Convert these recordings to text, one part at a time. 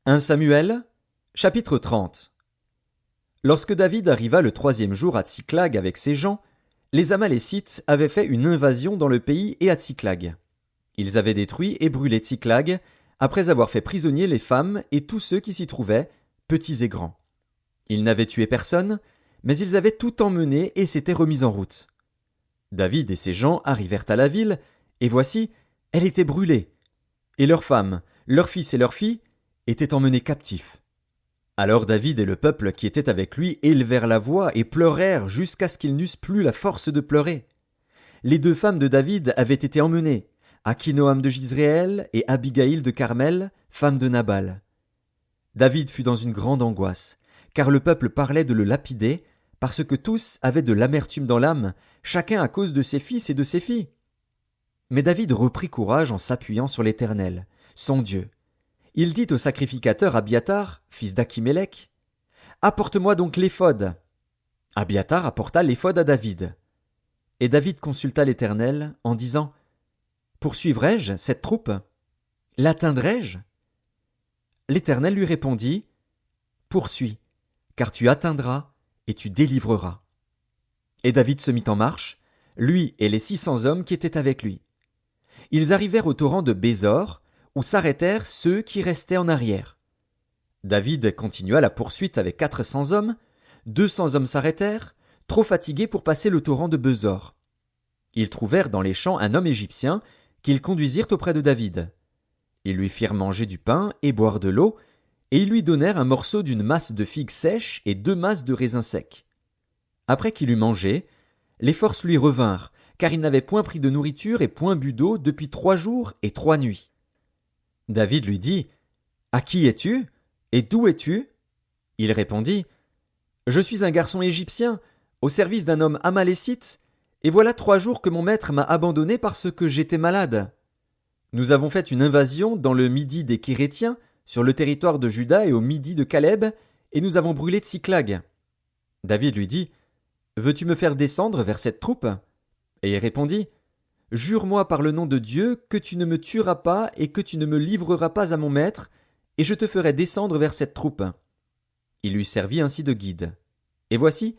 1 Samuel, chapitre 30. Lorsque David arriva le 3e jour à Tsiklag avec ses gens, les Amalécites avaient fait une invasion dans le pays et à Tsiklag. Ils avaient détruit et brûlé Tsiklag, après avoir fait prisonnier les femmes et tous ceux qui s'y trouvaient, petits et grands. Ils n'avaient tué personne, mais ils avaient tout emmené et s'étaient remis en route. David et ses gens arrivèrent à la ville, et voici, elle était brûlée. Et leurs femmes, leurs fils et leurs filles étaient emmenés captifs. Alors David et le peuple qui était avec lui élevèrent la voix et pleurèrent jusqu'à ce qu'ils n'eussent plus la force de pleurer. Les 2 femmes de David avaient été emmenées, Akinoam de Jizréel et Abigaïl de Carmel, femme de Nabal. David fut dans une grande angoisse, car le peuple parlait de le lapider, parce que tous avaient de l'amertume dans l'âme, chacun à cause de ses fils et de ses filles. Mais David reprit courage en s'appuyant sur l'Éternel, son Dieu. Il dit au sacrificateur Abiathar, fils d'Achimélec, « Apporte-moi donc l'éphod. » Abiathar apporta l'éphod à David. Et David consulta l'Éternel en disant, « Poursuivrai-je cette troupe? L'atteindrai-je » L'Éternel lui répondit, « Poursuis, car tu atteindras et tu délivreras. » Et David se mit en marche, lui et les 600 hommes qui étaient avec lui. Ils arrivèrent au torrent de Bézor, où s'arrêtèrent ceux qui restaient en arrière. David continua la poursuite avec 400 hommes, 200 hommes s'arrêtèrent, trop fatigués pour passer le torrent de Besor. Ils trouvèrent dans les champs un homme égyptien qu'ils conduisirent auprès de David. Ils lui firent manger du pain et boire de l'eau, et ils lui donnèrent un morceau d'une masse de figues sèches et 2 masses de raisins secs. Après qu'il eut mangé, les forces lui revinrent, car il n'avait point pris de nourriture et point bu d'eau depuis 3 jours et 3 nuits. David lui dit, « À qui es-tu? Et d'où es-tu? » Il répondit, « Je suis un garçon égyptien, au service d'un homme amalécite, et voilà 3 jours que mon maître m'a abandonné parce que j'étais malade. Nous avons fait une invasion dans le midi des Kérétiens, sur le territoire de Juda et au midi de Caleb, et nous avons brûlé Tsiklag. » David lui dit, « Veux-tu me faire descendre vers cette troupe? » Et il répondit, « Jure-moi par le nom de Dieu que tu ne me tueras pas et que tu ne me livreras pas à mon maître, et je te ferai descendre vers cette troupe. » Il lui servit ainsi de guide. Et voici,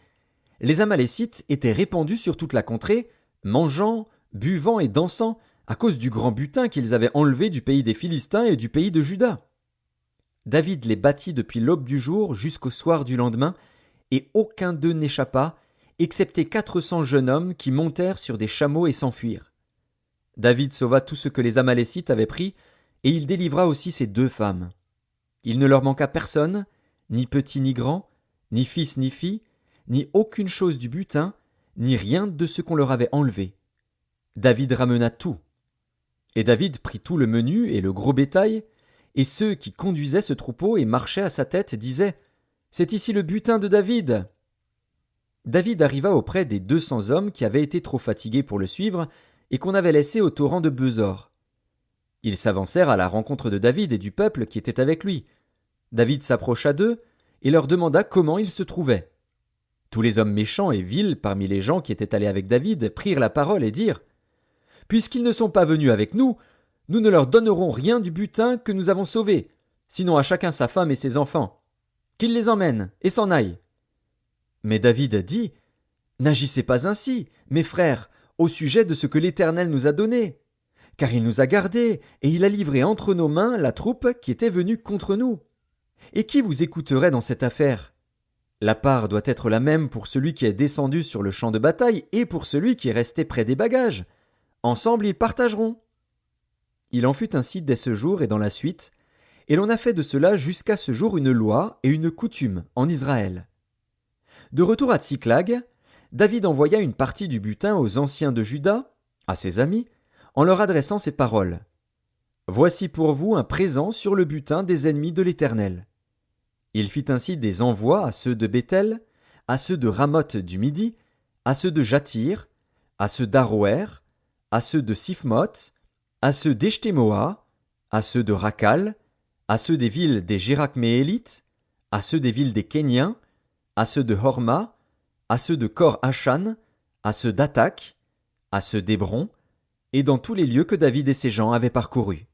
les Amalécites étaient répandus sur toute la contrée, mangeant, buvant et dansant, à cause du grand butin qu'ils avaient enlevé du pays des Philistins et du pays de Juda. David les battit depuis l'aube du jour jusqu'au soir du lendemain, et aucun d'eux n'échappa, excepté 400 jeunes hommes qui montèrent sur des chameaux et s'enfuirent. David sauva tout ce que les Amalécites avaient pris, et il délivra aussi ses 2 femmes. Il ne leur manqua personne, ni petit ni grand, ni fils ni fille, ni aucune chose du butin, ni rien de ce qu'on leur avait enlevé. David ramena tout. Et David prit tout le menu et le gros bétail, et ceux qui conduisaient ce troupeau et marchaient à sa tête disaient « C'est ici le butin de David !» David arriva auprès des 200 hommes qui avaient été trop fatigués pour le suivre et qu'on avait laissés au torrent de Besor. Ils s'avancèrent à la rencontre de David et du peuple qui était avec lui. David s'approcha d'eux et leur demanda comment ils se trouvaient. Tous les hommes méchants et vils parmi les gens qui étaient allés avec David prirent la parole et dirent « Puisqu'ils ne sont pas venus avec nous, nous ne leur donnerons rien du butin que nous avons sauvé, sinon à chacun sa femme et ses enfants. Qu'ils les emmènent et s'en aillent. » Mais David dit, « N'agissez pas ainsi, mes frères, au sujet de ce que l'Éternel nous a donné, car il nous a gardés, et il a livré entre nos mains la troupe qui était venue contre nous. Et qui vous écouterait dans cette affaire? La part doit être la même pour celui qui est descendu sur le champ de bataille et pour celui qui est resté près des bagages. Ensemble ils partageront. » Il en fut ainsi dès ce jour et dans la suite, et l'on a fait de cela jusqu'à ce jour une loi et une coutume en Israël. De retour à Tsiklag, David envoya une partie du butin aux anciens de Juda, à ses amis, en leur adressant ces paroles. « Voici pour vous un présent sur le butin des ennemis de l'Éternel. » Il fit ainsi des envois à ceux de Béthel, à ceux de Ramoth du Midi, à ceux de Jatir, à ceux d'Aroer, à ceux de Siphmoth, à ceux d'Eshtemoa, à ceux de Rakal, à ceux des villes des Jérakméélites, à ceux des villes des Kéniens, à ceux de Horma, à ceux de Kor-Hachan, à ceux d'Atak, à ceux d'Hébron, et dans tous les lieux que David et ses gens avaient parcourus.